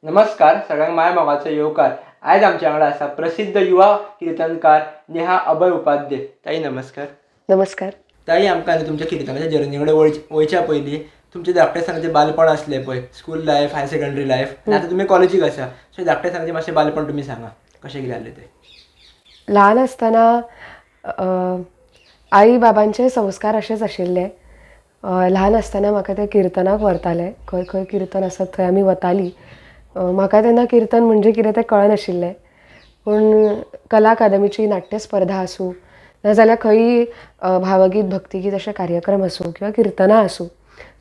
नमस्कार सगळ्यांक माय मोगाचो येवकार. आयज आमच्या वांगडा आसा प्रसिद्ध युवा कीर्तनकार नेहा अभय उपाध्ये. ताई नमस्कार. नमस्कार. ताई आमकां तुमच्या किर्तनाच्या जर्नी कडेन वयच्या पयलीं तुमचे धाकटेपणाचें बालपण आसलें पळय, school life, higher secondary life, आनी आतां तुमी कॉलेजीक आसा, सो धाकटेपणाचें मातशें बालपण तुमी सांगा कशें कितें जाल्लें तें. ल्हान आसतना आई बाबांचे संस्कार असेच आशिल्ले. ल्हान आसतना म्हाका ते किर्तनाक व्हरताले. खंय खंय किर्तन आसत थंय आमी वतालीं. म्हाका तेन्ना किर्तन म्हणजे कितें तें कळनाशिल्लें. पूण कला अकादमीची नाट्य स्पर्धा आसूं नाजाल्यार खंयी भावगीत भक्तिगीत अशे कार्यक्रम आसूं किंवा किर्तनां आसूं,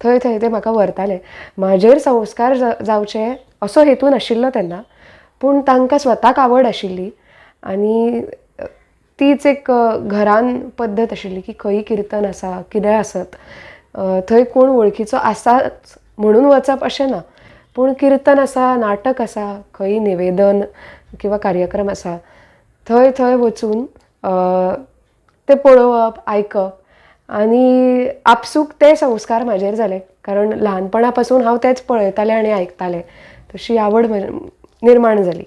थंय थंय ते म्हाका व्हरताले. म्हाजेर संस्कार जावचे असो हेतू नाशिल्लो तेन्ना, पूण तांकां स्वताक आवड आशिल्ली आनी तीच एक घरान पद्दत आशिल्ली की खंयी किर्तन आसा कितें आसत थंय कोण वळखीचो आसाच म्हणून वचप अशें ना, पूण किर्तन आसा, नाटक आसा, खंयी निवेदन किंवा कार्यक्रम आसा थंय थंय वचून ते पळोवप, आयकप आनी आपसूक ते संस्कार म्हाजेर जाले. कारण ल्हानपणा पासून हांव तेच पळयतालें आनी आयकतालें, तशी आवड निर्माण जाली.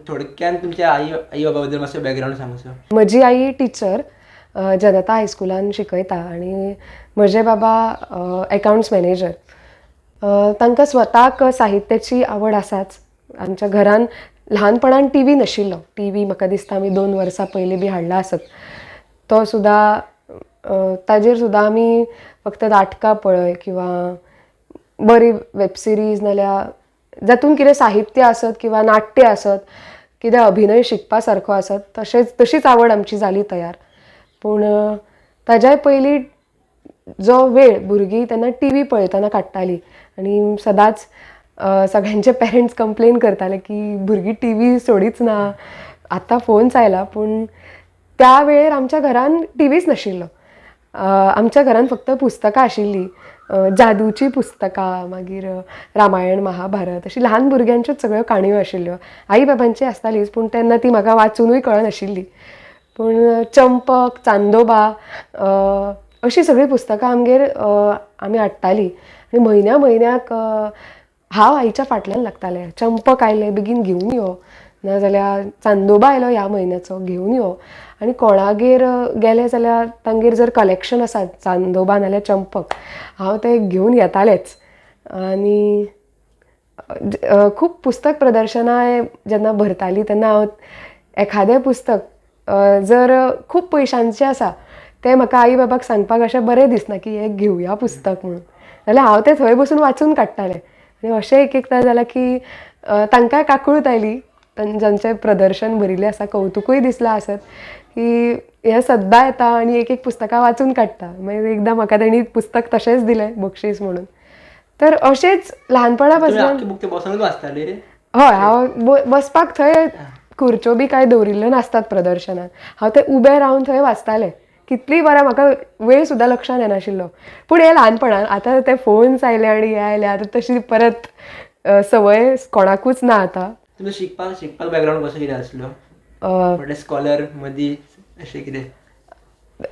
थोडक्यान तुमच्या आई बाबा बद्दल मातसो बॅकग्रावंड सांगचो. म्हजी आई टिचर जनता हायस्कुलान शिकयता आनी म्हजे बाबा अकाउंट्स मॅनेजर. तांकां स्वताक साहित्याची आवड आसाच. आमच्या घरान ल्हानपणान टी व्ही नाशिल्लो. टी व्ही म्हाका दिसता आमी 2 वर्सां पयलीं बी हाडला आसत. तो सुद्दां ताजेर सुद्दां आमी फक्त नाटकां पळय किंवा बरी वेब सिरीज नाल्यार जातून कितें साहित्य आसत किंवा नाट्य आसत, कितें अभिनय शिकपा सारको आसत तशीच आवड आमची जाली तयार. पूण ताज्याय पयलीं जो वेळ भुरगीं तेन्ना टी व्ही पळयतना काडटालीं आनी सदांच सगळ्यांचे पेरंट्स कंप्लेन करताले की भुरगीं टी व्ही सोडीच ना. आतां फोन्स आयला पूण त्या वेळेर आमच्या घरान टी व्हीच नाशिल्लो. आमच्या घरान फक्त पुस्तकां आशिल्लीं, जादूची पुस्तकां, मागीर रामायण महाभारत अशी ल्हान भुरग्यांच्योच सगळ्यो काणयो आशिल्ल्यो. आई बाबांची आसतालीच पूण तेन्ना ती म्हाका वाचूनूय कळनाशिल्ली. पूण चंपक, चांदोबा अशीं सगळीं पुस्तकां आमगेर आमी हाडटालीं आनी म्हयन्या म्हयन्याक हांव आईच्या फाटल्यान लागतालें. चंपक आयलें बेगीन घेवन यो, नाजाल्यार चांदोबा आयलो ह्या म्हयन्याचो घेवन यो. आनी कोणागेर गेलें जाल्यार तांगेर जर कलेक्शन आसा चांदोबा नाल्यार चंपक, हांव तें घेवन येतालेंच. आनी खूब पुस्तक प्रदर्शनां जेन्ना भरतालीं तेन्ना हांव एखादें पुस्तक जर खूब पयशांचें आसा तें म्हाका आई बाबाक सांगपाक अशें बरें दिसना की हें घेवया पुस्तक म्हणून, जाल्यार हांव तें थंय बसून वाचून काडटालें. आनी अशें एक एकदां जालां की तांकांय काकूळट आयली, जांचें प्रदर्शन भरिल्लें आसा, कौतुकूय दिसलां आसत की हें सद्दां येता आनी एक एक पुस्तकां वाचून काडटा. मागीर एकदां म्हाका तेणी पुस्तक तशेंच दिलें बक्षीस म्हणून. तर अशेंच ल्हानपणा पासून वाचताले. हय, हांव बसपाक थंय खुर्च्यो बी कांय दवरिल्ल्यो नासतात प्रदर्शनान. हांव तें उबें रावन थंय वाचतालें. कितलीं वरां म्हाका वेळ सुद्दां लक्षांत येनाशिल्लो. पूण हें ल्हानपणान. आतां ते फोन्स आयले आनी हें आयलें, आतां तशी परत संवय कोणाकूच ना आतां. तुमचो शिकपाक बॅकग्रावंड कसो कितें आसलो? म्हणजे स्कॉलर मदीं अशें कितें?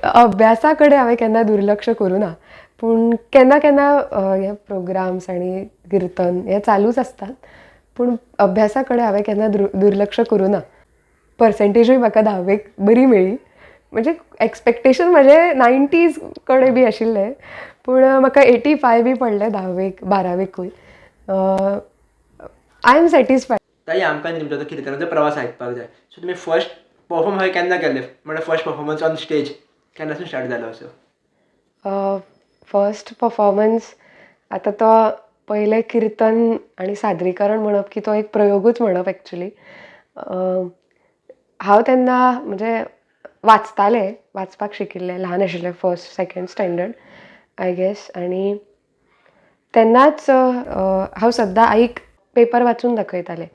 अभ्यासा कडेन हांवें केन्ना दुर्लक्ष करूं ना. पूण केन्ना केन्ना हे प्रोग्राम्स आनी किर्तन हें चालूच आसतात. पूण अभ्यासा कडेन हांवें केन्ना दुर्लक्ष करूं ना. पर्सेंटेजूय म्हाका 10वेक बरी मेळ्ळी. म्हणजे एक्सपेक्टेशन म्हजे 90s कडेन बी आशिल्ले, पूण म्हाका 85 बी पडले 10वेक 12वेकूय. I am satisfied. ताई आमकां तुमचो तो किर्तनाचो प्रवास आयकपाक जाय. सो तुमी फर्स्ट परफॉर्म हांवें केन्ना केल्ले, म्हणजे फर्स्ट परफॉर्मन्स ऑन स्टेज केन्नासून स्टार्ट जालो असो? फर्स्ट परफॉर्मन्स आतां तो पयलें किर्तन आनी सादरीकरण म्हणप की तो एक प्रयोगूच म्हणप एक्चुली. हांव तेन्ना म्हणजे वाचपाक शिकिल्लें, ल्हान आशिल्लें, first second standard I guess. आनी तेन्नाच हांव सद्दां आईक पेपर वाचून दाखयतालें.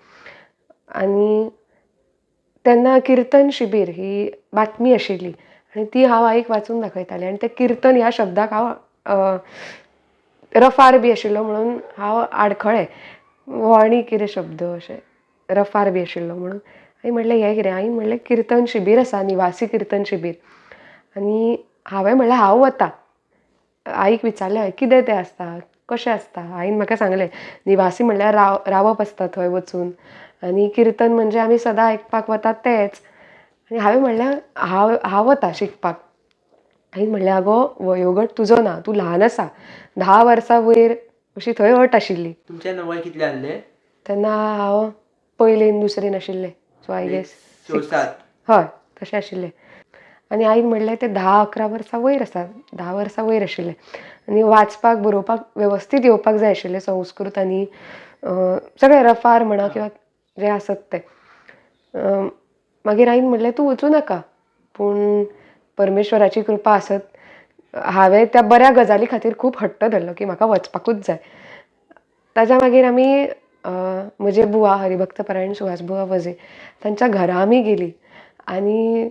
आनी तेन्ना किर्तन शिबीर ही बातमी आशिल्ली आनी ती हांव आईक वाचून दाखयतालें. आनी तें किर्तन ह्या शब्दाक हांव रफार बी आशिल्लो म्हणून हांव आडखळें हो आनी कितें शब्द अशें रफार बी आशिल्लो म्हणून आई म्हणलें हें कितें? आई म्हणलें किर्तन शिबीर आसा, निवासी किर्तन शिबीर. आनी हांवें म्हणलें हांव वता. आईक विचारलें हांवें कितें तें आसता? कशें आसता. आईन म्हाका सांगलें निवासी म्हणल्यार रावप आसता थंय वचून, आनी किर्तन म्हणजे आमी सदां आयकपाक वतात तेंच. आनी हांवें म्हणलें हांव वता शिकपाक. आईन म्हणलें आगो वयोगट तुजो ना, तूं ल्हान आसा, 10 वर्सां वयर अशी थंय अट आशिल्ली. तुमचें वय कितलें आहलें? तेन्ना हांव पयलीन दुसरेन आशिल्लें, सो आय गेस 6-7. हय तशें आशिल्लें. आनी आईन म्हणलें तें 10-11 वर्सां वयर आसा, 10 वर्सां वयर आशिल्लें. आनी वाचपाक बरोवपाक वेवस्थीत येवपाक जाय आशिल्लें, संस्कृत आनी सगळें रफार म्हणा किंवां जें आसत तें. मागीर आईन म्हणलें तूं वचूं नाका, पूण परमेश्वराची कृपा आसत हांवें त्या बऱ्या गजाली खातीर खूब हट्ट धरलो की म्हाका वचपाकूच जाय. ताज्या मागीर आमी म्हजे बुवा हरिभक्त परायण सुहास बुवा वजे तांच्या घरा आमी गेलीं. आनी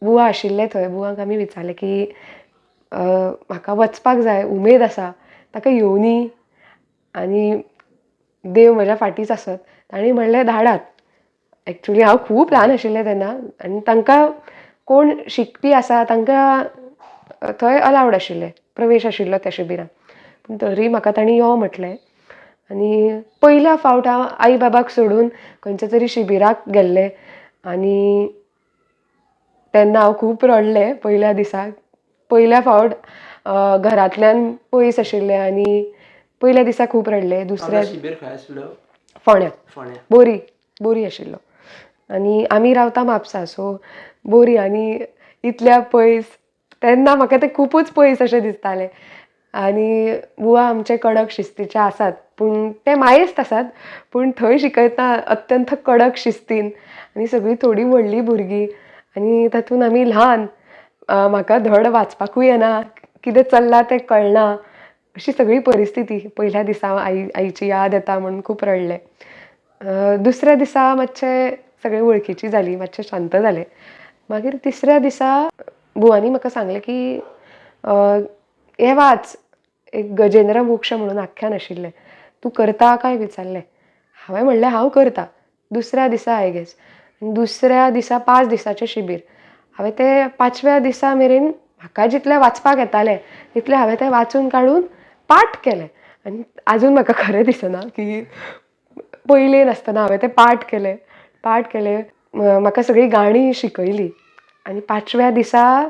बुवा आशिल्ले थंय. बुवाक आमी विचारलें की म्हाका वचपाक जाय, उमेद आसा, ताका येवनी. आनी देव म्हज्या फाटीच आसत. तांणी म्हणलें धाडात. एक्चुली हांव खूब ल्हान आशिल्लें तेन्ना, आनी तांकां कोण शिकपी आसा तांकां थंय अलावड आशिल्लें, प्रवेश आशिल्लो त्या शिबिरांत. पूण तरी म्हाका तांणी यो म्हटलें. आनी पयल्या फावट हांव आई बाबाक सोडून खंयच्या तरी शिबिराक गेल्लें. आनी तेन्ना हांव खूब रडलें पयल्या दिसाक. पयल्या फावट घरांतल्यान पयस आशिल्लें आनी पयल्या दिसा खूब रडलें. दुसऱ्या शिबीर खंय आसलो? फोंड्या बोरी आशिल्लो. आनी आमी रावता म्हापसा, सो बोरी आनी इतल्या पयस. तेन्ना म्हाका तें खुबूच पयस अशें दिसतालें. आनी बुवा आमचे कडक शिस्तीचे आसात, पूण ते मायेस्त आसात, पूण थंय शिकयता अत्यंत कडक शिस्तीन. आनी सगळीं थोडीं व्हडलीं भुरगीं आनी तातूंत आमी ल्हान. म्हाका धड वाचपाकूय येना, कितें चल्लां तें कळना, अशी सगळी परिस्थिती. पयल्या दिसा आईची याद येता म्हणून खूब रडलें. दुसऱ्या दिसा मातशें सगळीं वळखीची जालीं, मातशें शांत जालें. मागीर तिसऱ्या दिसा बुवानी म्हाका सांगलें की हें वाच, एक गजेंद्र मोक्ष म्हणून आख्यान आशिल्लें, तूं करता काय विचारलें. हांवें म्हणलें हांव करता. दुसऱ्या दिसा आय गेस. दुसऱ्या दिसा 5 दिसाचें शिबीर. हांवें तें 5व्या दिसा मेरेन म्हाका जितलें वाचपाक येतालें तितलें हांवें तें वाचून काडून पाठ केलें. आनी आजून म्हाका खरें दिसना की पयलेन आसतना हांवें तें पाठ केलें. म्हाका सगळीं गाणीं शिकयलीं. आनी 5व्या दिसा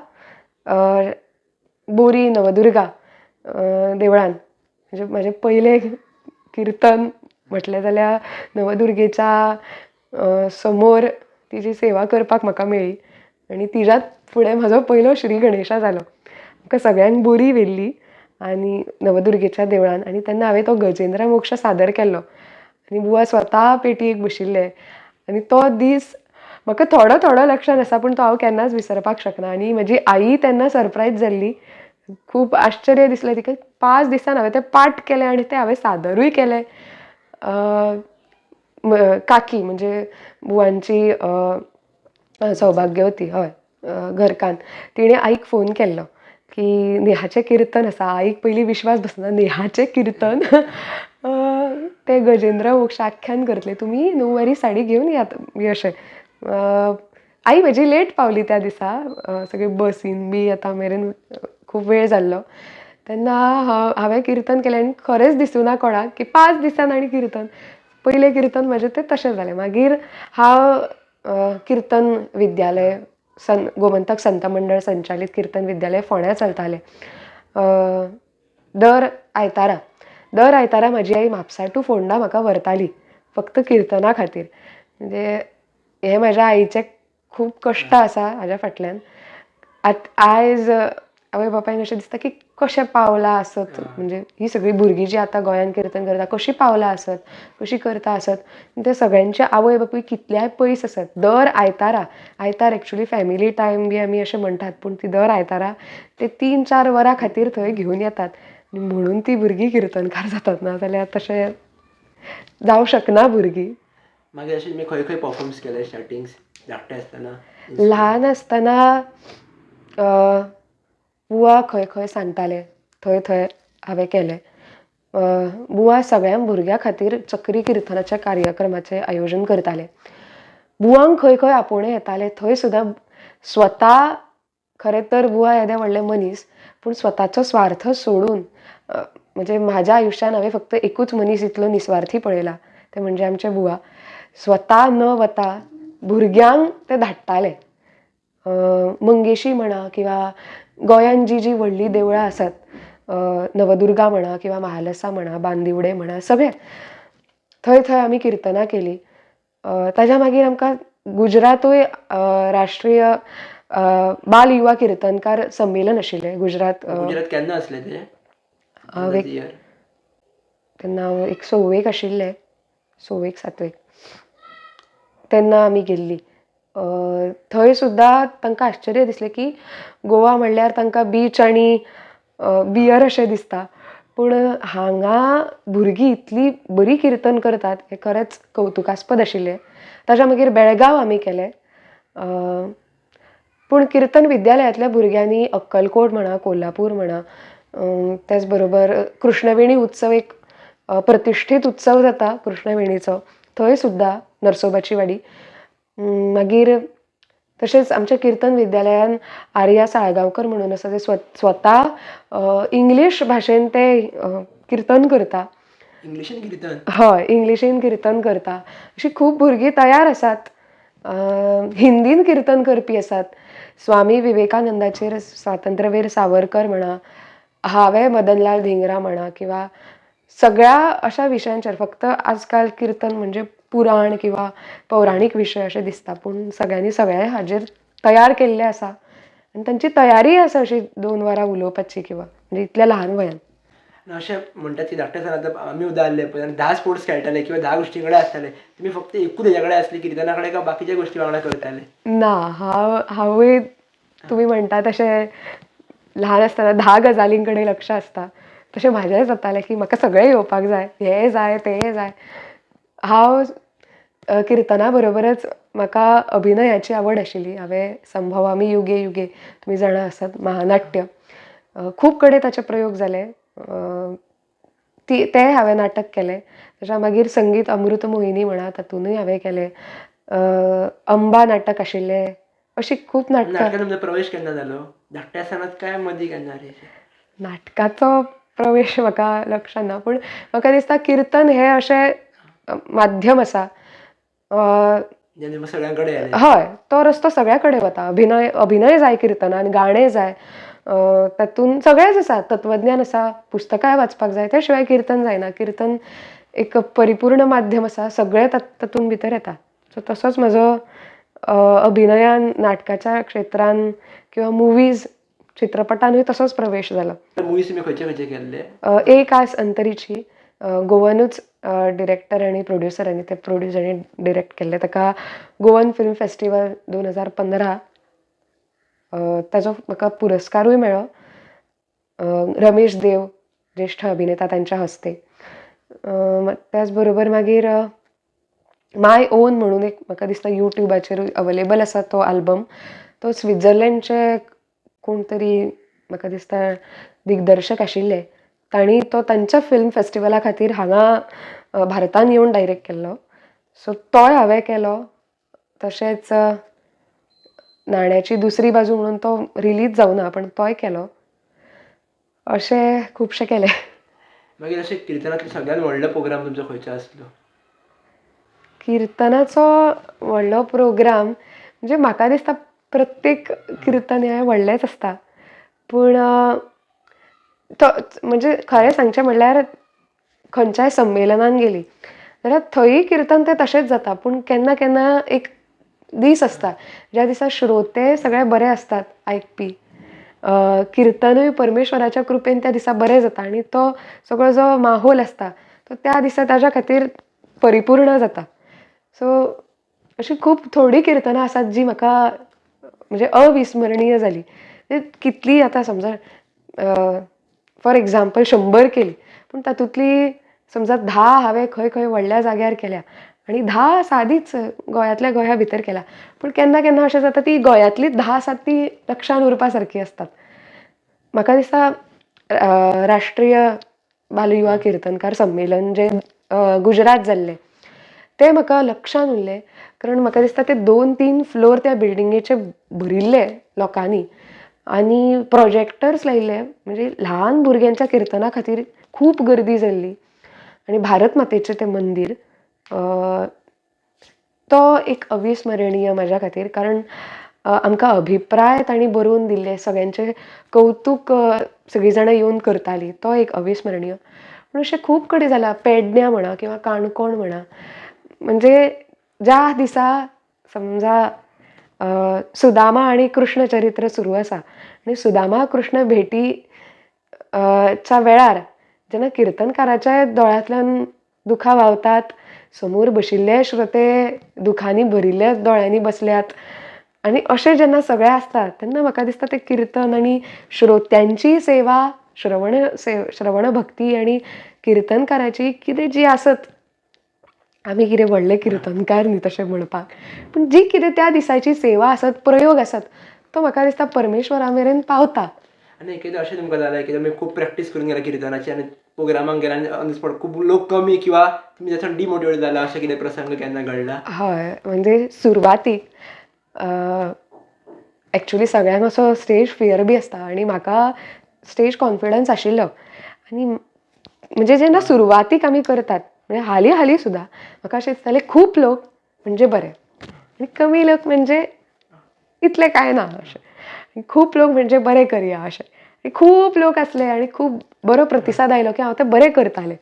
बोरी नवदुर्गा देवळान, म्हणजे म्हजें पयलें किर्तन म्हटलें जाल्यार नवदुर्गेच्या समोर तिची सेवा करपाक म्हाका मेळ्ळी. आनी तिज्यात फुडें म्हाजो पयलो श्री गणेशा जालो. म्हाका सगळ्यांक बोरी व्हेल्ली आनी नवदुर्गेच्या देवळान. आनी तेन्ना हांवें तो गजेंद्र मोक्ष सादर केल्लो. आनी बुवा स्वता पेटयेक बशिल्ले. आनी तो दीस म्हाका थोडो लक्षांत आसा, पूण तो हांव केन्नाच विसरपाक शकना. आनी म्हजी आई तेन्ना सरप्रायज जाल्ली. खूब आश्चर्य दिसलें तिका. 5 दिसान हांवें तें पाठ केलें आनी तें हांवें सादरूय केलें. काकी म्हणजे बुवांची सौभाग्यवती, हय, घरकान्न, तिणें आईक फोन केल्लो की नेहाचें किर्तन आसा. आईक पयलीं विश्वास बसना, नेहाचें किर्तन. तें गजेंद्र मोक्ष आख्यान करतलें, तुमी णववारी साडी घेवन यात बी अशें. आई म्हजी लेट पावली त्या दिसा, सगळे बसीन बी येता मेरेन खूब वेळ जाल्लो. तेन्ना हांवें किर्तन केलें आनी खरेंच दिसूना कोणाक की 5 दिसान आनी किर्तन. पयलें किर्तन म्हजें तें तशें जालें. मागीर हांव किर्तन विद्यालय, गोमंतक संत मंडळ संचालीत किर्तन विद्यालय फोंड्या चलतालें. दर आयतारा म्हजी आई म्हापसा टू फोंडा म्हाका व्हरताली, फक्त किर्तना खातीर. म्हणजे हें म्हाज्या आईचें खूब कश्ट आसा हाज्या फाटल्यान. आयज आवय बापायक अशें दिसता की कशें पावला आसत, म्हणजे ही सगळीं भुरगीं जीं आतां गोंयान किर्तन करता कशीं पावला आसत, कशीं करता आसत. ते सगळ्यांचे आवय बापूय कितल्याय पयस आसत. दर आयतार एक्चुली फॅमिली टायम बी आमी अशें म्हणटात, पूण ती दर आयतारा ते 3-4 वरां खातीर थंय घेवन येतात. म्हणून ती भुरगीं किर्तनकार जातात, ना जाल्यार तशें जावं शकना भुरगीं. मागीर अशें तुमी खंय खंय परफॉर्मन्स केले स्टार्टिंग धाकटे आसतना? ल्हान आसतना बुवा खंय खंय सांगताले थंय हांवें केलें. बुवा सगळ्या भुरग्यां खातीर चक्री किर्तनाच्या कार्यक्रमाचें आयोजन करताले. बुवांक खंय खंय आपोवणें येतालें, थंय सुद्दां खरें तर बुवा येदें व्हडलें मनीस, पूण स्वताचो स्वार्थ सोडून म्हणजे म्हाज्या आयुश्यान हांवें फक्त एकूच मनीस इतलो निस्वार्थी पळयला, ते म्हणजे आमचे बुवा. स्वता न वता भुरग्यांक ते धाडटाले. मंगेशी म्हणा किंवा गोंयान जी व्हडलीं देवळां आसात, नवदुर्गा म्हणा किंवा महालसा म्हणा, बांदिवडे म्हणा, सगळे थंय थंय आमी किर्तनां केलीं. ताज्या मागीर आमकां गुजरातूय राष्ट्रीय बाल युवा किर्तनकार संमेलन आशिल्लें गुजरात. गुजरात केन्ना असले ते हांव year? तेन्ना हांव एक 6वेक आशिल्लें, 6वेक 7वेक तेन्ना आमी गेल्लीं. थंय सुद्दां तांकां आश्चर्य दिसलें की गोवा म्हणल्यार तांकां बीच आनी बियर अशें दिसता, पूण हांगा भुरगीं इतली बरी किर्तन करतात हें खरेंच कौतुकास्पद आशिल्लें. ताज्या मागीर बेळगांव आमी केलें. पूण किर्तन विद्यालयांतल्या भुरग्यांनी अक्कलकोट म्हणा, कोल्हापूर म्हणा, त्याच बरोबर कृष्णवेणी उत्सव एक प्रतिश्ठीत उत्सव जाता कृष्णवेणीचो, थंय सुद्दां नरसोबाची वाडी. मागीर तशेंच आमच्या किर्तन विद्यालयान आर्या साळगांवकर म्हणून आसा, ते स्वता इंग्लीश भाशेन ते किर्तन करता. इंग्लिशीन किर्तन? हय, इंग्लिशीन किर्तन करता. अशीं खूब भुरगीं तयार आसात. हिंदीन किर्तन करपी आसात. स्वामी विवेकानंदाचेर स्वातंत्र्यवीर सावरकर म्हणा, हांवें मदनलाल धिंगरा म्हणा, किंवा सगळ्या अशा विशयांचेर. फक्त आजकाल किर्तन म्हणजे पुराण किंवा पौराणीक विशय अशें दिसता, पूण सगळ्यांनी सगळे हाजेर तयार केल्ले आसा आनी तांची तयारी आसा अशी 2 वरां उलोवपाची, किंवा म्हणजे इतल्या ल्हान वयान. अशें म्हणटात की धाकटे आसतना आतां आमी उदा आसले पळय, 10 स्पोर्ट्स खेळटाले किंवा 10 गोश्टी कडेन आसताले, तुमी फक्त एकूच हेच्या कडेन आसली किर्तना कडेन, काय बाकीच्या गोश्टी वांगडा करताले? ना, हांवूय तुमी म्हणटा तशें ल्हान आसतना 10 गजालीं कडेन लक्ष आसता, तशें म्हाजेंय जातालें की म्हाका सगळें येवपाक जाय, हें जाय तें जाय. हांव किर्तना बरोबरच म्हाका अभिनयाची आवड आशिल्ली. हांवें संभवामी युगे युगे, तुमी जाणा आसात, महानाट्य खूब कडेन ताचे प्रयोग जाले. तें हांवें नाटक केलें. ताच्या मागीर संगीत अमृत मोहिनी म्हणा, तातूंतय हांवें केलें. अंबा नाटक आशिल्लें. अशीं खूब नाटकां. नाटकांत तुमचो प्रवेश केन्ना जालो? धाकटे आसतनाच काय मदीं केन्ना रे? नाटकाचो प्रवेश म्हाका लक्षांत ना, पूण म्हाका दिसता किर्तन हें अशें माध्यम आसा. जेन्ना सगळ्यां कडेन आले. हय, तो रस्तो सगळ्या कडेन वता. अभिनय जाय किर्तनान, गाणें जाय, तातूंत सगळेंच आसा. तत्वज्ञान आसा, पुस्तकाय वाचपाक जाय, त्या शिवाय किर्तन जायना. किर्तन एक परिपूर्ण माध्यम आसा, सगळें तातूंत भितर येता. सो तसोच म्हजो अभिनयान, नाटकाच्या क्षेत्रान किंवा मुवीज, चित्रपटांतूय तसोच प्रवेश जालो. मुवीज तुमी खंयचे खंयचे केल्ले? एक आस अंतरीची, गोवानूच डिरेक्टर आनी प्रोड्युसरांनी ते प्रोड्यूस आनी डिरेक्ट केल्लें. ताका गोवन फिल्म फेस्टिवल 2015 ताजो म्हाका पुरस्कारूय मेळ्ळो. रमेश देव ज्येश्ठ अभिनेता तांच्या हस्ते. त्याच बरोबर मागीर माय ओन म्हणून एक म्हाका दिसता यूट्यूबाचेरूय अवेलेबल आसा तो आल्बम. तो स्वित्झर्लंडचे कोण तरी म्हाका दिसता दिग्दर्शक आशिल्ले, तांणी तो तांच्या फिल्म फेस्टिवला खातीर हांगा भारतांत येवन डायरेक्ट केल्लो. सो तोय हांवें केलो. तशेंच नाण्याची दुसरी बाजू म्हणून तो रिलीज जावना, पण तोय केलो. अशें खुबशें केलें. मागीर अशें किर्तनांतलो सगळ्यात व्हडलो प्रोग्राम तुमचो खंयचो आसलो? किर्तनाचो व्हडलो प्रोग्राम म्हणजे म्हाका दिसता प्रत्येक किर्तन हें व्हडलेंच आसता, पूण तो म्हणजे खरें सांगचें म्हणल्यार खंयच्याय संमेलनान गेली जाल्यार थंयय किर्तन तें तशेंच जाता, पूण केन्ना केन्ना एक दीस आसता ज्या दिसा श्रोते सगळे बरे आसतात आयकपी. किर्तनूय परमेश्वराच्या कृपेन त्या दिसा बरें जाता आनी तो सगळो जो माहोल आसता तो त्या दिसा ताज्या खातीर परिपूर्ण जाता. सो अशी खूब थोडी किर्तनां आसात जी म्हाका म्हणजे अविस्मरणीय जाली. कितली आतां समजा फॉर एग्जाम्पल 100 केली, पूण तातूंतली समजा 10 हांवें खंय खंय व्हडल्या जाग्यार केल्या आनी 10 सादीच गोंयांतल्या गोंया भितर केल्या, पूण केन्ना केन्ना अशें जाता ती गोंयांतलीच 10 आसात ती लक्षान उरपा सारकी आसतात. म्हाका दिसता राष्ट्रीय बाल युवा किर्तनकार संमेलन जे गुजरात जाल्लें ते म्हाका लक्षान उरलें, कारण म्हाका दिसता ते 2-3 फ्लोर त्या बिल्डिंगेचे भरिल्ले लोकांनी आनी प्रोजेक्टर्स लायिल्ले, म्हणजे ल्हान भुरग्यांच्या किर्तना खातीर खूप गर्दी जाल्ली आनी भारत मातेचें तें मंदीर तो एक अविस्मरणीय म्हाज्या खातीर. कारण आमकां अभिप्राय तांणी बरोवन दिल्ले, सगळ्यांचें कौतूक सगळीं जाणां येवन करतालीं, तो एक अविस्मरणीय. पूण अशें खूब कडेन जालां, पेडण्यां म्हणा किंवा काणकोण म्हणा. म्हणजे ज्या दिसा समजा सुदामा आनी कृष्ण चरित्र सुरू आसा आनी सुदामा कृष्ण भेटी च्या वेळार जेन्ना किर्तनकाराच्या दोळ्यांतल्यान दुखां व्हांवतात, समोर बशिल्ले श्रोते दुखांनी भरिल्ल्या दोळ्यांनी बसल्यात आनी अशें जेन्ना सगळें आसता तेन्ना म्हाका दिसता तें किर्तन आनी श्रोत्यांची सेवा, श्रवण भक्ती आनी किर्तनकाराची कितें जी आसत, आमी कितें व्हडले किर्तनकार न्ही तशें म्हणपाक, पूण जी कितें त्या दिसाची सेवा आसत, प्रयोग आसत, तो म्हाका दिसता परमेश्वरा मेरेन पावता. आनी एकदा अशें तुमकां जालें की तुमी खूब प्रॅक्टीस करून गेला किर्तनाची आनी प्रोग्रामाक गेला आनी ऑन द स्पॉट खूब लोक कमी किंवा तुमी त्याच्यान डिमोटिवेट जाला, अशें कितें प्रसंग केन्ना घडला? हय, म्हणजे सुरवातीक एक्चुली सगळ्यांक असो स्टेज फियर बी आसता आनी म्हाका स्टेज कॉन्फिडन्स आशिल्लो. आनी म्हणजे जेन्ना सुरवातीक आमी करतात, म्हणजे हालीं सुद्दां म्हाका अशें दिसतालें खूब लोक म्हणजे बरें आनी कमी लोक म्हणजे इतलें कांय ना अशें. खूब लोक म्हणजे बरें करया अशें. खूब लोक आसले आनी खूब बरो प्रतिसाद आयलो की हांव तें बरें करतालें.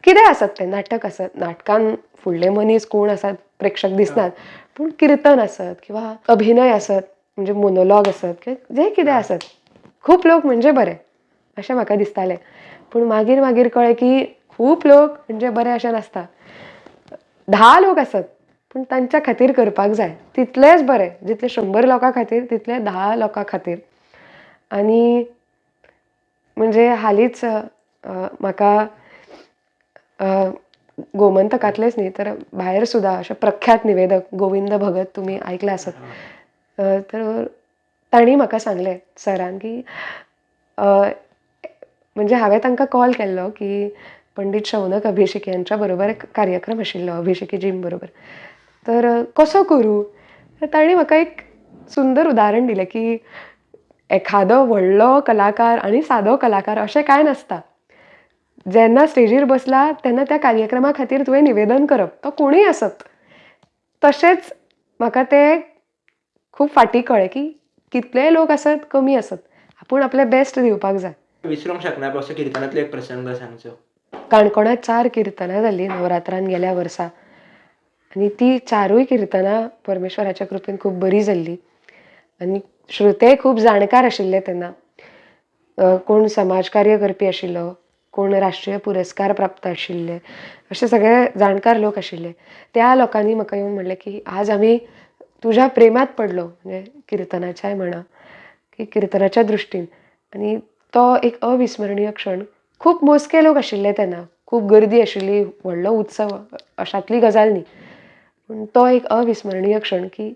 कितें आसत तें नाटक आसत, नाटकान फुडले मनीस कोण आसात प्रेक्षक दिसनात, पूण किर्तन आसत किंवा अभिनय आसत, म्हणजे मोनोलॉग आसत, जें कितें आसत, खूब लोक म्हणजे बरें अशें म्हाका दिसतालें. पूण मागीर कळ्ळें की खूब लोक म्हणजे बरें अशें नासता. 10 लोक आसत पूण तांच्या खातीर करपाक जाय तितलेंच बरें, जितलें 100 लोकां खातीर तितलें 10 लोकां खातीर. आनी म्हणजे हालींच म्हाका गोमंतकांतलेच न्ही तर भायर सुद्दां अशे प्रख्यात निवेदक गोविंद भगत तुमी आयकला आसत, तर तांणी म्हाका सांगलें सरान की म्हणजे हांवें तांकां कॉल केल्लो की पंडीत शौनक अभिषेकी यांच्या बरोबर एक कार्यक्रम आशिल्लो अभिषेकीजीं बरोबर, तर कसो करूं. तर तांणी म्हाका एक सुंदर उदाहरण दिलें की एखादो व्हडलो कलाकार आनी सादो कलाकार अशें कांय नासता. जेन्ना स्टेजीर बसला तेन्ना त्या कार्यक्रमा खातीर तुवें निवेदन करप, तो कोणूय आसत. तशेंच म्हाका तें खूब फाटीं कळ्ळें की कितलेय लोक आसत, कमी आसत, आपूण आपलें बेस्ट दिवपाक जाय. विसरूंक शकना असो किर्तनांतलो एक प्रसंग सांगचो. काणकोणांत 4 किर्तनां जाल्लीं नवरात्रान गेल्या वर्सा आनी ती 4य किर्तनां परमेश्वराच्या कृपेन खूब बरी जाल्लीं आनी श्रोतेय खूब जाणकार आशिल्ले तेन्ना. कोण समाजकार्य करपी आशिल्लो, कोण राष्ट्रीय पुरस्कार प्राप्त आशिल्ले, अशे सगळे जाणकार लोक आशिल्ले. त्या लोकांनी म्हाका येवन म्हणलें की आज आमी तुज्या प्रेमात पडलो, म्हणजे किर्तनाच्याय म्हणा की किर्तनाच्या दृश्टीन. आनी तो एक अविस्मरणीय क्षण. खूब मोजके लोक आशिल्ले तेन्ना, खूब गर्दी आशिल्ली, व्हडलो उत्सव अशातली गजाल न्ही, पूण तो एक अविस्मरणीय क्षण की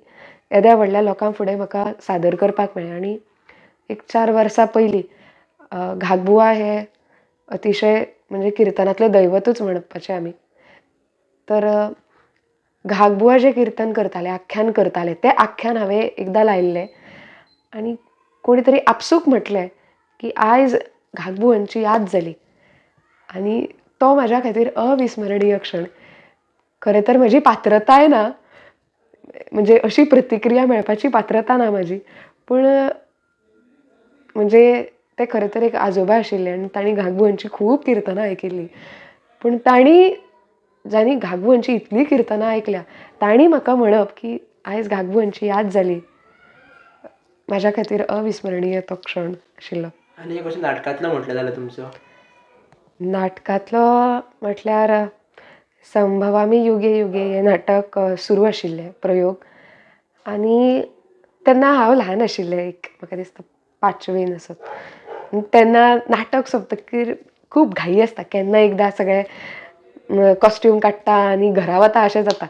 येद्या व्हडल्या लोकां फुडें म्हाका सादर करपाक मेळ्ळें. आनी एक 4 वर्सां पयलीं घागबुआ हे अतिशय म्हणजे किर्तनांतलें दैवतूच म्हणपाचें आमी. तर घागबुआ जें किर्तन करताले, आख्यान करताले, तें आख्यान हांवें एकदां लायिल्लें आनी कोणी तरी आपसूक म्हटलें की आयज घागबुआंची याद जाली. आनी तो म्हाज्या खातीर अविस्मरणीय क्षण. खरें तर म्हजी पात्रताय ना, म्हणजे अशी प्रतिक्रिया मेळपाची पात्रता ना म्हाजी, पूण म्हणजे ते खरें तर एक आजोबा आशिल्ले आनी तांणी घागबुआंची खूब किर्तनां आयकिल्लीं. पूण तांणी जांणी घागबुआंची इतलीं किर्तनां आयकल्या, तांणी म्हाका म्हणप की आयज घागबुआंची याद जाली, म्हाज्या खातीर अविस्मरणीय तो क्षण आशिल्लो. आनी एक असो नाटकांतलो म्हटलें जाल्यार तुमचो? नाटकांतलो म्हटल्यार संभवामी युगे युगे हें नाटक सुरू आशिल्लें प्रयोग. आनी तेन्ना हांव ल्हान आशिल्लें, एक म्हाका दिसता 5वेन आसत. तेन्ना नाटक सोंपतकीर खूब घाई आसता, केन्ना एकदां सगळे कॉस्ट्यूम काडटा आनी घरा वता अशें जाता.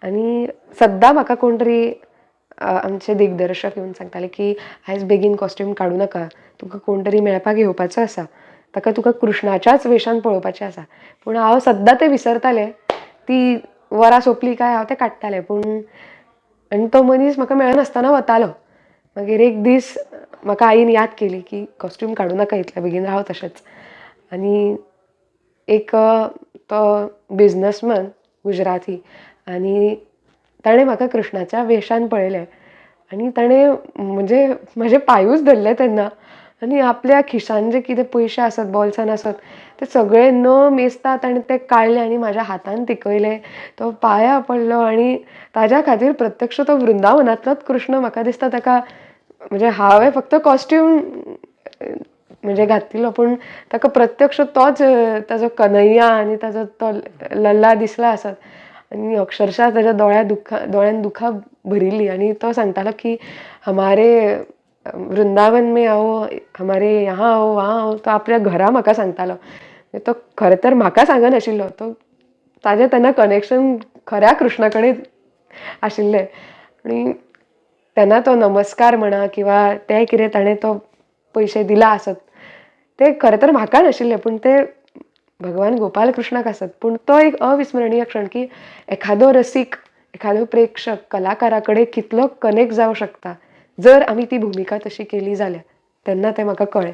आनी सद्दां म्हाका कोण तरी आमचे दिग्दर्शक येवन सांगताले की आयज बेगीन कॉस्ट्यूम काडूं नाका, तुका कोण तरी मेळपाक येवपाचो आसा, ताका तुका कृष्णाच्याच वेशान पळोवपाचें आसा. पूण हांव सद्दां तें विसरतालें. ती वरां सोंपलीं काय हांव तें काडटालें, पूण आनी तो मनीस म्हाका मेळनासतना वतालो. मागीर एक दीस म्हाका आईन याद केली की कॉस्ट्यूम काडूं नाका इतल्या बेगीन, राव तशेंच. आनी एक तो बिझनसमॅन गुजराती आनी ताणें म्हाका कृष्णाच्या वेशान पळयलें आनी ताणें म्हणजे म्हजे पांयूच धरले तेन्ना आनी आपल्या खिशान जे कितें पयशे आसत बॉल्सान आसत ते सगळे न मेजता ताणें ते काडले आनी म्हाज्या हातान तिकयले तो पांयां पडलो आनी ताज्या खातीर प्रत्यक्ष तो वृंदावनांतलोच कृष्ण म्हाका दिसता ताका म्हणजे हांवें फक्त कॉस्ट्यूम म्हणजे घातिल्लो पूण ताका प्रत्यक्ष तोच ताजो कन्हैया आनी ताजो तो लल्ला दिसला आसत आनी अक्षरशा ताज्या दोळ्यान दुखां भरिल्लीं आनी तो सांगतालो की हमारे वृंदावन में आओ हमारे यहाँ आओ वहाँ आओ तो आपल्या घरा म्हाका सांगतालो तो खरें तर म्हाका सांगनाशिल्लो तो ताजें तेन्ना कनेक्शन खऱ्या कृष्णा कडेन आशिल्लें आनी तेन्ना तो नमस्कार म्हणा किंवा तें कितें ताणें तो पयशे दिला आसत ते खरें तर म्हाका नाशिल्ले पूण ते भगवान गोपाल कृष्णाक आसत पूण तो एक अविस्मरणीय क्षण की एखादो रसीक एखादो प्रेक्षक कलाकारा कडेन कितलो कनेक्ट जावं शकता जर आमी ती भुमिका तशी केली जाल्यार तेन्ना तें म्हाका कळ्ळें.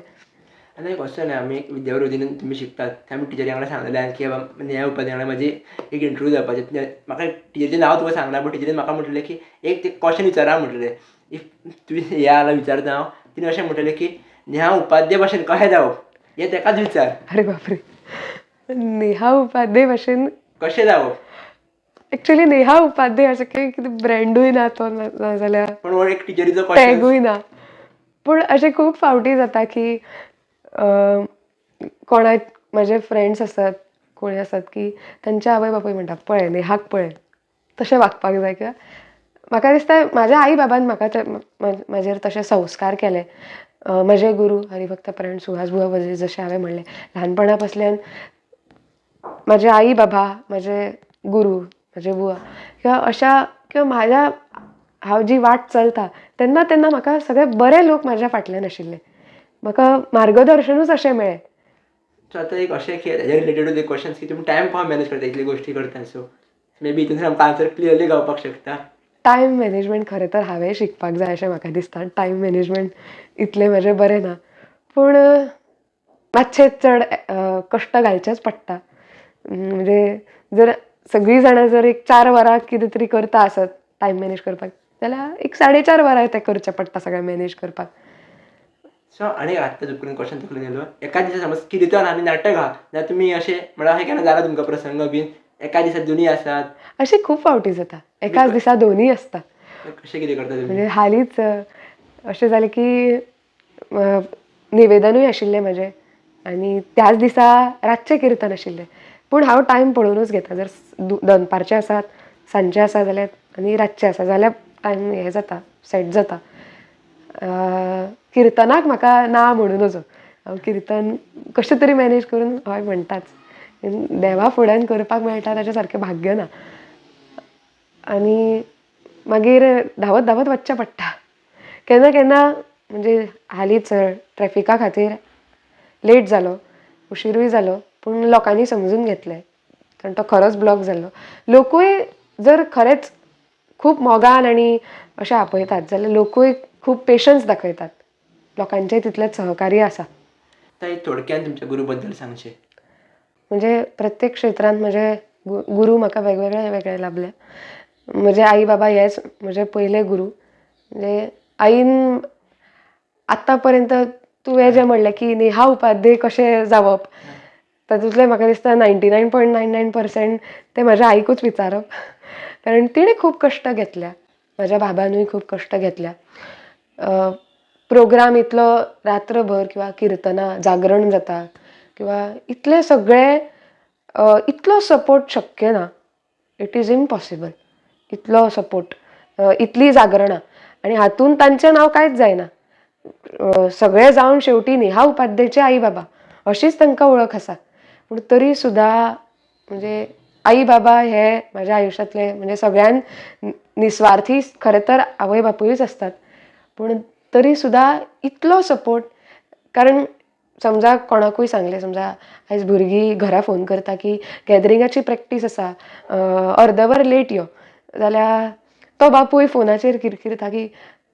आता एक क्वेश्चन आहे, आम्ही एक विद्यावृत्तीन तुम्ही शिकतात त्यामुळे टिचरी वांगडा सांगलें की बाबा ह्या उपाधी वांगडा माझी एक इंटरव्यू जावपाचें म्हाका टिचरीचें नांव तुका सांगना पूण टिचरीन म्हाका म्हटलें की एक ते क्वेश्चन विचारा म्हटलें इफ तुवें ह्या जाल्यार विचारता हांव तिणें अशें म्हटलें की नेहा उपाध्याय भाशेन कशें जावप हें तेकाच विचार. अरे बापरे, नेहा उपाध्याय भाशेन कशें जावप एक्चुअली नेहा उपाध्याय अशें कितें ब्रँडूय ना तो नाजाल्यार पण हो एक टिचरीचो क्वेश्चन टॅगूय ना पूण अशें खूब फावटी जाता की कोणा म्हजे फ्रेंड्स आसात कोणी आसात की तांचे आवय बापूय म्हणटा पळय नेहाक पळय तशें वागपाक जाय किंवां म्हाका दिसता म्हाज्या आई बाबान म्हाका म्हाजेर तशे संस्कार केले. म्हजे गुरू हरिभक्तपरायण सुहास बुवा वझे जशें हांवें म्हणलें ल्हानपणा पासल्यान म्हजे आई बाबा म्हजे गुरू म्हजे बुवा किंवां अशा किंवां म्हाज्या हांव जी वाट चलता तेन्ना तेन्ना म्हाका सगळे बरे लोक म्हाज्या फाटल्यान आशिल्ले म्हाका मार्गदर्शनूच अशें मेळ्ळें. सो आतां एक अशें की हेज्या रिलेटेड क्वेश्चन्स की तुमी टायम कशें मॅनेज करता इतली गोश्टी करता सो मे बी हितून आमकां आन्सर क्लियरली गावपाक शकता. टायम मॅनेजमेंट खरें तर हांवें शिकपाक जाय अशें म्हाका दिसता. टायम मॅनेजमेंट इतलें म्हजें बरें ना पूण मातशें चड कश्ट घालचेच पडटा. म्हणजे जर सगळीं जाणां जर एक 4 वरां कितें तरी करता आसत टायम मॅनेज करपाक जाल्यार एक 4.5 वरां तें करचें पडटा सगळें मॅनेज करपाक. सो आनी आत्तां चुकून क्वेश्चन चुकलो गेलो एका दिसा समज किर्तन आनी नाटक आहा जाल्यार तुमी अशें म्हळ्यार अशें केन्ना जाला तुमकां प्रसंग बीन एका दिसा दोनी आसात अशी खूब फावटी जाता एकाच दिसा दोनूय आसता. कशें कितें करता तुमी म्हणजे हालींच अशें जालें की निवेदनूय आशिल्लें म्हजें आनी त्याच दिसा रातचें किर्तन आशिल्लें पूण हांव टायम पळोवनूच घेता जर दनपारचें आसात सांजचें आसा जाल्यार आनी रातचें आसा जाल्यार टायम हें जाता सेट जाता. किर्तनाक म्हाका ना म्हणून नजो हांव किर्तन कशें तरी मॅनेज करून हय म्हणटाच देवा फुड्यान करपाक मेळटा ताचे सारकें भाग्य ना आनी मागीर धांवत धांवत वचचें पडटा. केन्ना केन्ना म्हणजे हालींच ट्रॅफिका खातीर लेट जालो उशिरूय जालो पूण लोकांनी समजून घेतलें कारण तो खरोच ब्लॉक जाल्लो. लोकूय जर खरेंच खूब मोगान आनी अशें आपयतात जाल्यार लोकूय खूब पेशन्स दाखयतात. लोकांचें तितलेंच सहकार्य आसा. आतां एक थोडक्यान तुमच्या गुरू बद्दल सांगचें. म्हणजे प्रत्येक क्षेत्रांत म्हजे गुरू म्हाका वेगवेगळे वेगळे लाभले. म्हजे आई बाबा हेच म्हजे पयले गुरू. म्हणजे आईन आतां पर्यंत तुवें जें म्हणलें की नेहा उपाध्याय कशें जावप तातूंतलें म्हाका दिसता 99.99% तें म्हाज्या आईकूच विचारप कारण तिणें खूब कश्ट घेतल्या म्हाज्या बाबानूय खूब कश्ट घेतल्या. प्रोग्राम इतलो रात्रभर किंवा किर्तनां जागरण जाता किंवा इतले सगळे इतलो सपोर्ट शक्य ना. इट इज इम्पॉसिबल इतलो सपोर्ट इतली जागरणां आनी हातूंत तांचें नांव कांयच जायना. सगळें जावन शेवटी नेहा उपाध्यायचे आई बाबा अशीच तांकां वळख आसा पूण तरी सुद्दां म्हणजे आई बाबा हे म्हाज्या आयुश्यांतले म्हणजे सगळ्यान निस्वार्थी खरें तर आवय बापूयच आसतात पूण तरी सुद्दां इतलो सपोर्ट कारण समजा कोणाकूय सांगलें समजा आयज भुरगीं घरा फोन करता की गॅदरिंगाची प्रॅक्टीस आसा अर्द वर लेट यो जाल्यार तो बापूय फोनाचेर किरकिरता की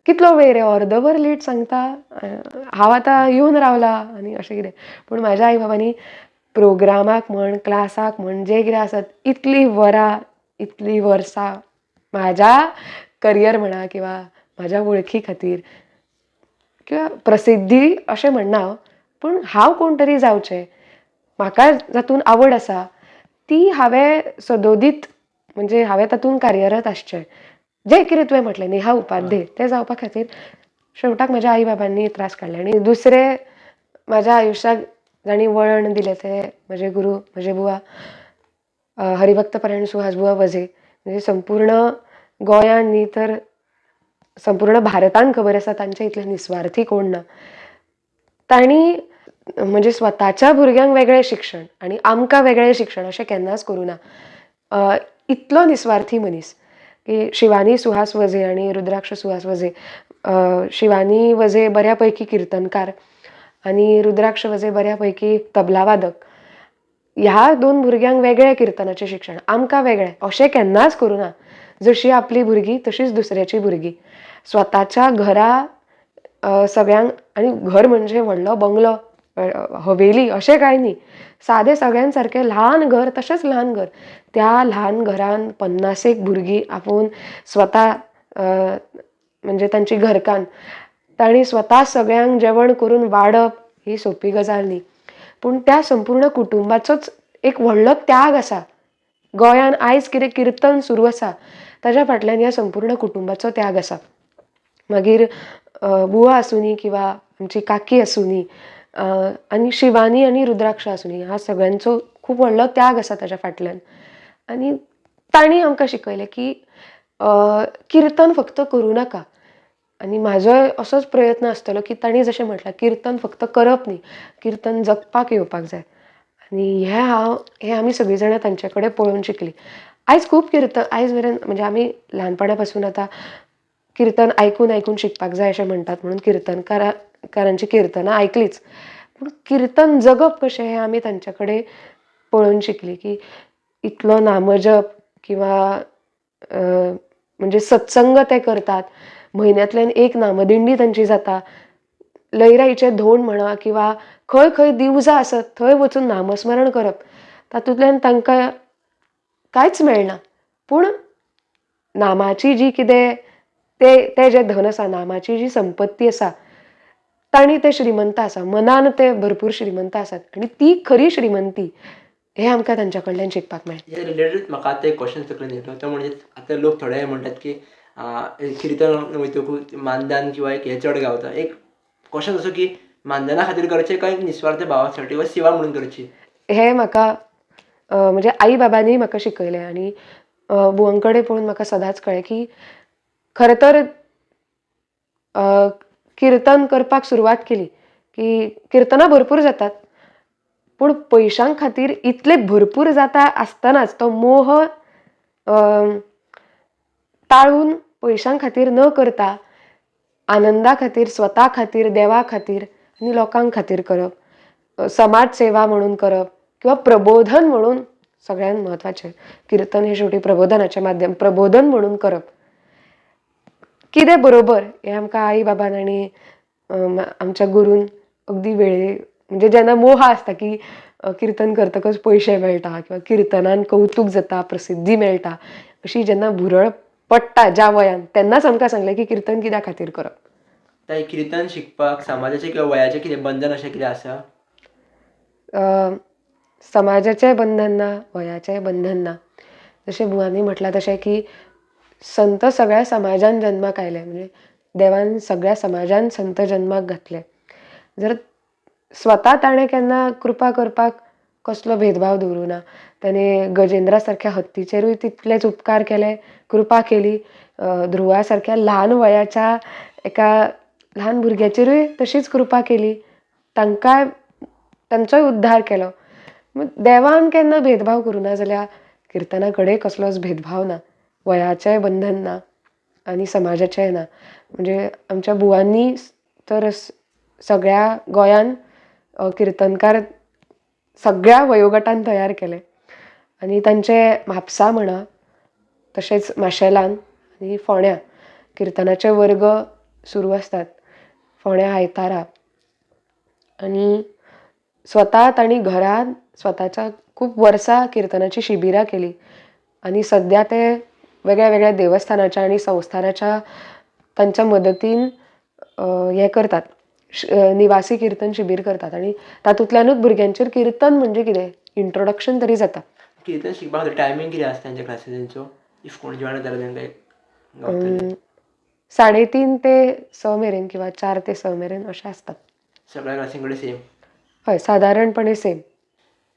कितलो वेळ रे, अर्दवर लेट सांगता, हांव आतां येवन रावला आनी अशें कितें. पूण म्हाज्या आई बाबांनी प्रोग्रामाक म्हण, क्लासाक म्हण, जें कितें आसत इतलीं वरां, इतलीं वर्सां म्हाज्या करियर म्हणा किंवा म्हाज्या वळखी खातीर किंवा प्रसिद्धी अशें म्हणना हांव, पूण हांव कोण तरी जावचें, म्हाका जातून आवड आसा ती हांवें सदोदीत, म्हणजे हांवें तातूंत कार्यरत आसचें. जें कितें तुवें म्हटलें नेहा उपाध्ये तें जावपा खातीर शेवटाक म्हाज्या आई बाबांनी त्रास काडले. आनी दुसरें म्हाज्या आयुश्याक जाणी वळण दिलें ते म्हजे गुरू, म्हजे बुवा हरिभक्तपरायण सुहास बुवा वझे. म्हणजे संपूर्ण गोंयान न्ही तर संपूर्ण भारतान खबर आसा तांचे इतले निस्वार्थी कोण ना. तांणी म्हणजे स्वताच्या भुरग्यांक वेगळें शिक्षण आनी आमकां वेगळें शिक्षण अशें केन्नाच करूं ना. इतलो निस्वार्थी मनीस की शिवानी सुहास वझे आनी रुद्राक्ष सुहास वझे. शिवानी वझे बऱ्या पैकी किर्तनकार आनी रुद्राक्ष वझे बऱ्या पैकी तबला वादक. ह्या दोन भुरग्यांक वेगळें किर्तनाचें शिक्षण, आमकां वेगळें अशें केन्नाच करूं ना. जशी आपली भुरगीं तशीच दुसऱ्याची भुरगीं. स्वताच्या घरा सगळ्यांक, आनी घर म्हणजे व्हडलो बंगलो, हवेली अशें कांय न्ही, सादें सगळ्यां सारकें ल्हान घर, तशेंच ल्हान घर. त्या ल्हान घरान 50 भुरगीं आपूण स्वता म्हणजे तांची घरकान्न तांणी स्वता सगळ्यांक जेवण करून वाडप ही सोंपी गजाल न्ही. पूण त्या संपूर्ण कुटुंबाचोच एक व्हडलो त्याग आसा. गोंयान आयज कितें किर्तन सुरू आसा ताच्या फाटल्यान ह्या संपूर्ण कुटुंबाचो त्याग आसा. मागीर बुवा आसूं किंवा आमची काकी आसूं आनी शिवानी आनी रुद्राक्ष आसूं, ह्या सगळ्यांचो खूब व्हडलो त्याग आसा ताच्या फाटल्यान. आनी तांणी आमकां शिकयलें की किर्तन फक्त करूं नाका. आनी म्हाजोय असोच प्रयत्न आसतलो की तांणी जशें म्हटलां किर्तन फक्त करप न्ही, किर्तन जगपाक येवपाक जाय. आनी हें आमी सगळीं जाणां तांचे कडेन पळोवन शिकलीं. आयज खूब किर्तन, आयज मेरेन म्हणजे आमी ल्हानपणा पासून आतां किर्तन आयकून आयकून शिकपाक जाय अशें म्हणटात, म्हणून किर्तनकारांची किर्तनां आयकलींच. पूण किर्तन जगप कशें हें आमी तांचे कडेन पळोवन शिकलीं. की इतलो नामजप किंवा म्हणजे सत्संग ते करतात, म्हयन्यांतल्यान एक नामदिंडी तांची जाता, लयराईचें धोंड म्हणा किंवा खंय खंय दिवजां आसत थंय वचून नामस्मरण करप. तातूंतल्यान तांकां कांयच मेळना, पूण नामाची जी कितें तें जें धन आसा, नामाची जी संपत्ती आसा, तांणी ते श्रीमंत आसा, मनान ते भरपूर श्रीमंत आसात. आनी ती खरी श्रीमंती हें आमकां तांच्या कडल्यान शिकपाक मेळटा. हे रिलेटेड म्हाका आतां एक क्वेश्चन तकलेन येयलो, तो म्हणजे आतां लोक थोडे म्हणटात की किर्तन वयतकूच मानधन किंवा एक हे चड गावता. एक क्वेश्चन असो की मानधना खातीर करचें काय निस्वार्थ भावासाठी वा सेवा म्हणून करची? हें म्हाका म्हणजे आई बाबांनी म्हाका शिकयलें आनी बुवां कडेन पळोवन म्हाका सदांच कळ्ळें की खरें तर किर्तन करपाक सुरवात केली की किर्तनां भरपूर जातात, पूण पयशां खातीर इतले भरपूर जाता आसतनाच तो मोह टाळून पयशां खातीर न करता आनंदा खातीर, स्वता खातीर, देवा खातीर आनी लोकांक खातीर करप, समाज सेवा म्हणून करप किंवा प्रबोधन म्हणून सगळ्यांत म्हत्वाचें. किर्तन हें शेवटी प्रबोधनाचें माध्यम, प्रबोधन म्हणून करप कितें बरोबर हें आमकां आई बाबान आनी आमच्या गुरून अगदी वेळे, म्हणजे जेन्ना मोह आसता की किर्तन करतकच पयशे मेळटा किंवा किर्तनान कौतूक जाता, प्रसिद्धी मेळटा, अशी जेन्ना भुरळ पडटा ज्या वयान, तेन्नाच आमकां सांगलें की किर्तन कित्या खातीर करप. ताई किर्तन शिकपाक समाजाचें किंवा वयाचें कितें बंधन अशें कितें आसा? समाजाचें बंधन ना, वयाचें बंधन ना. जशें बुवांनी म्हटलां तशें की संत सगळ्या समाजान जल्माक आयले, म्हणजे देवान सगळ्या समाजान संत जल्माक घातले. जर स्वता ताणें केन्ना कृपा करपाक कसलो भेदभाव दवरूं ना. ताणें गजेंद्रा सारक्या हत्तीचेरूय तितलेच उपकार केले, कृपा केली. ध्रुवा सारक्या ल्हान वयाच्या एका ल्हान भुरग्याचेरूय तशीच कृपा केली, तांचोय उद्धार केलो. देवान केन्ना भेदभाव करूं ना, जाल्यार किर्तना कडेन कसलोच भेदभाव ना, वयाचें बंधन ना आनी समाजाचेंय ना. म्हणजे आमच्या बुवांनी तर सगळ्या गोंयान किर्तनकार सगळ्या वयोगटान तयार केले आनी तांचे म्हापसा म्हणा, तशेंच माशेलान आनी फोंड्या किर्तनाचे वर्ग सुरू असतात फोण्या आयतारा. आणि स्वतात आणि घरात स्वतःच्या खूप वर्सां कीर्तनाची शिबिरां केली. आणि सध्या ते वेगळ्या वेगळ्या देवस्थानाच्या आणि संस्थानाच्या त्यांच्या मदतीन हे करतात, निवासी कीर्तन शिबीर करतात. आणि तातूंतल्यानूच भुरग्यांचेर कीर्तन म्हणजे कितें इंट्रोडक्शन तरी जाता. कीर्तन शिकपाक टायमींग कितें आसता तेंच्या क्लासींचो, इफ कोण जॉइन जाल्यार तांकां गावतलें? 3:30 ते 6 मेरेन किंवा 4 ते 6 मेरेन अशें आसतात. सगळ्या क्लासीं कडेन सेम. हय, सादारणपणे सेम.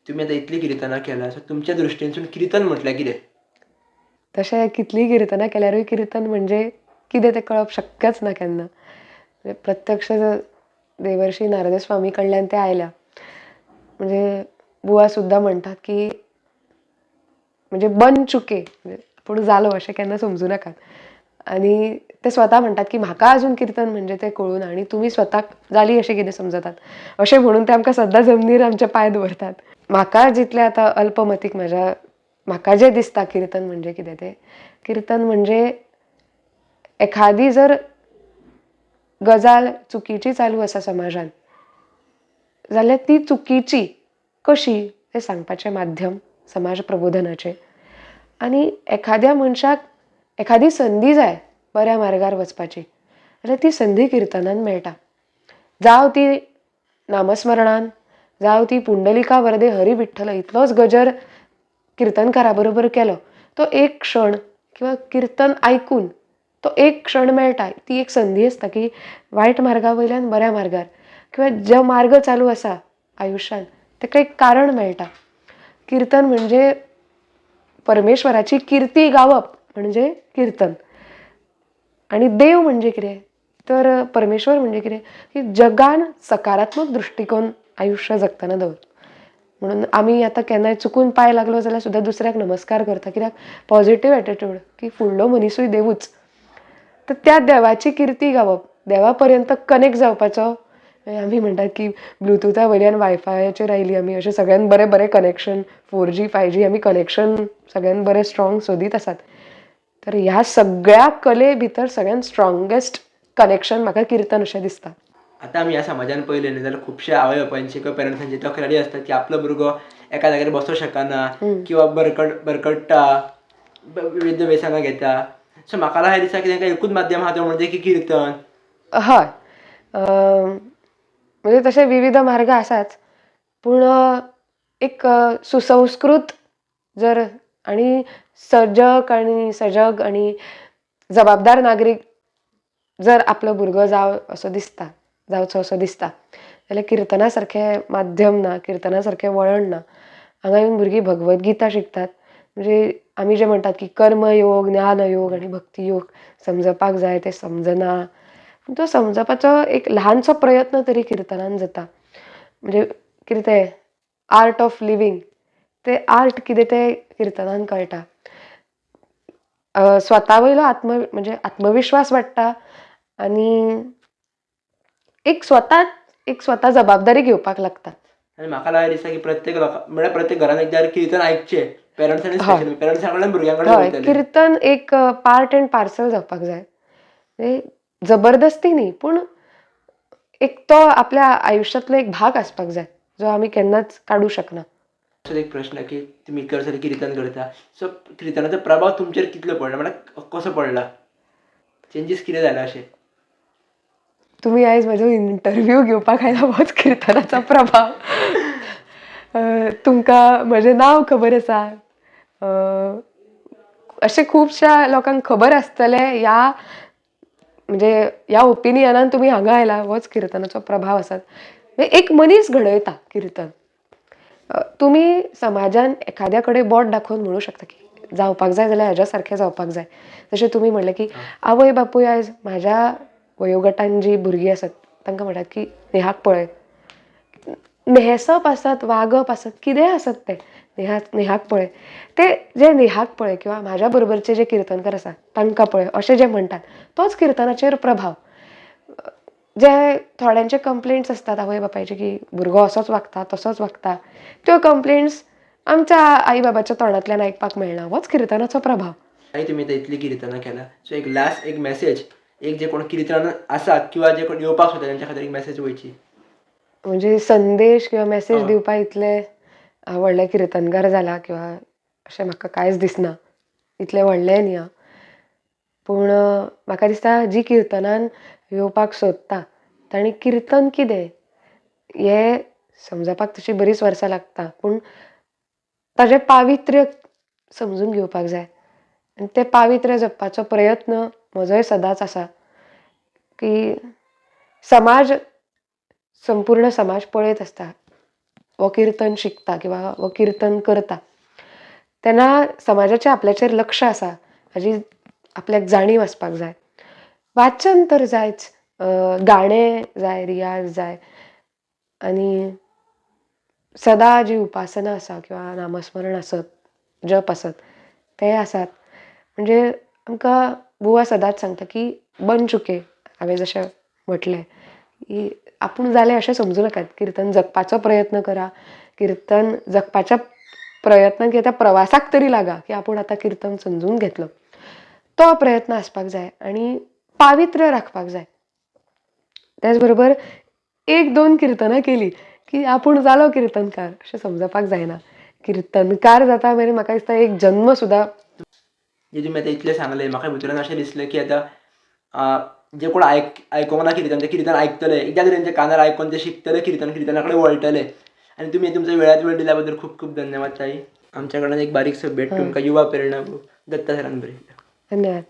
तुमी आतां इतली कीर्तनां केला, सो तुमच्या दृश्टीनसून कीर्तन म्हटल्यार कितें? तशें कितलीं कीर्तनां केल्यारूय कीर्तन म्हणजे कितें तें कळप शक्यच ना केन्ना. म्हणजे प्रत्यक्ष देवर्षी नारद स्वामी कडल्यान ते आयल्या. म्हणजे बुवा सुद्दां म्हणटात की म्हणजे बन चुके, म्हणजे पूण जालो अशें केन्ना समजूं नाकात. आणि ते स्वता म्हणटात की म्हाका अजून कीर्तन म्हणजे तें कळूना आनी तुमी स्वताक जाली अशें कितें समजतात अशें म्हणून ते आमकां सद्दां जमनीर आमचे पांय दवरतात. म्हाका जितलें आतां अल्पमतीक म्हाका जें दिसता कीर्तन म्हणजे कितें तें, कीर्तन म्हणजे एखादी जर गजाल चुकीची चालू आसा समाजान जाल्यार ती चुकीची कशी हें सांगपाचें माध्यम समाज प्रबोधनाचें. आनी एखाद्या मनशाक एखादी संदी जाय बऱ्या मार्गार वचपाची जाल्यार ती संदी कीर्तनान मेळटा. जावं ती नामस्मरणान, जावं ती पुंडलिका वरदे हरी विठ्ठल इतलोच गजर कीर्तनकारा बरोबर केलो, तो एक क्षण किंवा कीर्तन आयकून तो एक क्षण मेळटा. ती एक संदी आसता की वायट मार्गा वयल्यान बऱ्या मार्गार किंवा जो मार्ग चालू आसा आयुश्यान ताका एक कारण मेळटा. कीर्तन म्हणजे परमेश्वराची किर्ती गावप म्हणजे कीर्तन. आणि देव म्हणजे कितें तर परमेश्वर म्हणजे कितें की जगान सकारात्मक दृश्टिकोन आयुश्य जगतना दवरप. म्हणून आमी आतां केन्नाय चुकून पांय लागलो जाल्यार सुद्दां दुसऱ्याक नमस्कार करता, कित्याक पॉझिटिव्ह एटिट्यूड की फुडलो मनीसूय देवूच. तर त्या देवाची किर्ती गावप, देवा पर्यंत कनेक्ट जावपाचो. आमी म्हणटात की ब्लुटुथा वयल्यान वायफायाचेर आयली आमी, अशें सगळ्यान बरें बरें कनेक्शन 4G 5G आमी कनेक्शन सगळ्यान बरें स्ट्रॉंग सोदीत आसात. तर ह्या सगळ्या कले भितर सगळ्यान स्ट्रॉंगेस्ट कनेक्शन म्हाका कीर्तन अशें दिसता. आतां आमी ह्या समाजान पळयलें न्ही जाल्यार खुबशे आवय बापायंची किंवा पेरंट्सांची तक्रारी आसतात की आपलो भुरगो एका जाग्यार बसों शकना किंवा बरकट्टा, विविध व्यसनां घेता. सो म्हाका हें दिसता की तांकां एकूच माध्यम आहा तो म्हणजे की कीर्तन. हय, म्हणजे तसे विविध मार्ग आसाच, पूण एक सुसंस्कृत जर आणि सजग आणि जबाबदार नागरीक जर आपलो भुरगो जावचो असो दिसता जाल्यार कीर्तना सारकें माध्यम ना, कीर्तना सारकें वळण ना. हांगा येवन भुरगीं भगवद्गीता शिकतात. म्हणजे आमी जे म्हणटात की कर्मयोग, ज्ञानयोग आणि भक्तियोग समजपाक जाय ते समजना. तो समजपाचो एक ल्हानसो प्रयत्न तरी कीर्तनान जाता. म्हणजे कितें तें आर्ट ऑफ लिवींग, तें आर्ट कितें तें कीर्तनान कळटा. स्वता वयलो म्हणजे आत्मविश्वास वाडटा आनी एक स्वता जबाबदारी घेवपाक लागता. आनी म्हाका दिसता की प्रत्येक म्हणल्यार प्रत्येक घरान एकदां कीर्तन आयकचें. पेरंट्सांनी स्पेशली पेरंट्सां कडल्यान भुरग्यां कडेन हय, वयतलें. कीर्तन एक पार्ट एंड पार्सल जावपाक जाय. म्हणजे जबरदस्ती न्ही, पूण एक तो आपल्या आयुश्यांतलो एक भाग आसपाक जाय जो आमी केन्नाच काडूं शकना. असो एक प्रश्न की तुमी कीर्तन करता, सो कीर्तनाचो प्रभाव तुमचेर कितलो पडला, म्हळ्यार कसो पडला, चेंजीस कितें जाला अशें? तुम्ही आयज म्हजो इंटरव्यू घेवपाक आयला होच कीर्तनाचो प्रभाव. तुमकां म्हजें नांव खबर आसा. अशें खुबश्या लोकांक खबर आसतलें म्हणजे ह्या ओपिनियनान तुमी हांगा आयला होच कीर्तनाचो प्रभाव आसा. एक मनीस घडयता कीर्तन. तुमी समाजान एखाद्या कडेन बोट दाखोवन म्हणूं शकता की जावपाक जाय जाल्यार हाज्या सारकें जावपाक जाय. जशें तुमी म्हणलें की आवय बापूय आयज म्हाज्या वयोगटान जीं भुरगीं आसात तांकां म्हणटात की नेहाक पळय. न्हेंसप आसत, वागप आसत, कितेंय आसत तें नेहाक पळय. ते जे नेहाक पळय किंवा म्हाज्या बरोबरचे जे कीर्तनकार आसात तांकां पळय अशें जे म्हणटात तोच कीर्तनाचेर प्रभाव. जे थोड्यांचे कंप्लेंट्स आसतात आवय बापायचे की भुरगो असोच वागता तसोच वागता, त्यो कंप्लेंट्स आमच्या आई बाबाच्या तोंडांतल्यान आयकपाक मेळना. होच कीर्तनाचो प्रभाव. आनी तुमी आतां इतली कीर्तनां केला, सो एक लास्ट एक मॅसेज एक जे कोण कीर्तन आसात किंवा जे कोण येवपाक सोदता तेंच्या खातीर एक मॅसेज वयची. म्हणजे संदेश किंवा मेसेज हय. दिवपा इतले व्हडले किर्तनकार जाला किंवा अशें म्हाका कांयच दिसना. इतलें व्हडलेंय न्ही हां. पूण म्हाका दिसता जी किर्तनान येवपाक सोदता तांणी किर्तन कितें हें समजपाक तशी बरीच वर्सां लागता. पूण ताजें पावित्र्य समजून घेवपाक जाय. आनी तें पावित्र्य जपपाचो प्रयत्न म्हजोय सदांच आसा की समाज संपूर्ण समाज पळयत आसता हो किर्तन शिकता किंवा हो किर्तन करता तेन्ना समाजाचें आपल्याचेर लक्ष आसा हाजी आपल्याक जाणीव आसपाक जाय. वाचन तर जायच, गाणें जाय, रियाज जाय आनी सदां जी उपासना आसा किंवा नामस्मरण आसत, जप आसत ते आसात. म्हणजे आमकां बुवा सदांच सांगता की बन चुके हांवें जशें म्हटलें की आपूण जालें अशें समजूं नाकात. किर्तन जगपाचो प्रयत्न करा. किर्तन जगपाच्या प्रयत्नान किंवा त्या प्रवासाक तरी लागा की आपूण आतां किर्तन समजून घेतलो. तो प्रयत्न आसपाक जाय आनी पावित्र्य राखपाक जाय. त्याच बरोबर एक दोन किर्तनां केलीं की आपूण जालो किर्तनकार अशें समजपाक जायना. किर्तनकार जाता मेरेन म्हाका दिसता एक जन्म सुद्दां जे तुमी आतां इतलें सांगलें म्हाका भितरून अशें दिसलें की आतां जे कोण आयकोंक ना किर्तन ते किर्तन आयकतले, एकदां तरी तेंच्या कानार आयकून ते शिकतले किर्तना कडेन वळटले. आनी तुमी तुमचो वेळांत वेळ दिल्या बद्दल खूब खूब धन्यवाद ताई. आमच्या कडल्यान एक बारीकसो भेट तुमकां युवा प्रेरणा दत्ता सरान बरयल्या धन्यवाद.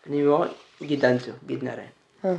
आनी हो गितांचो गीत नारायण.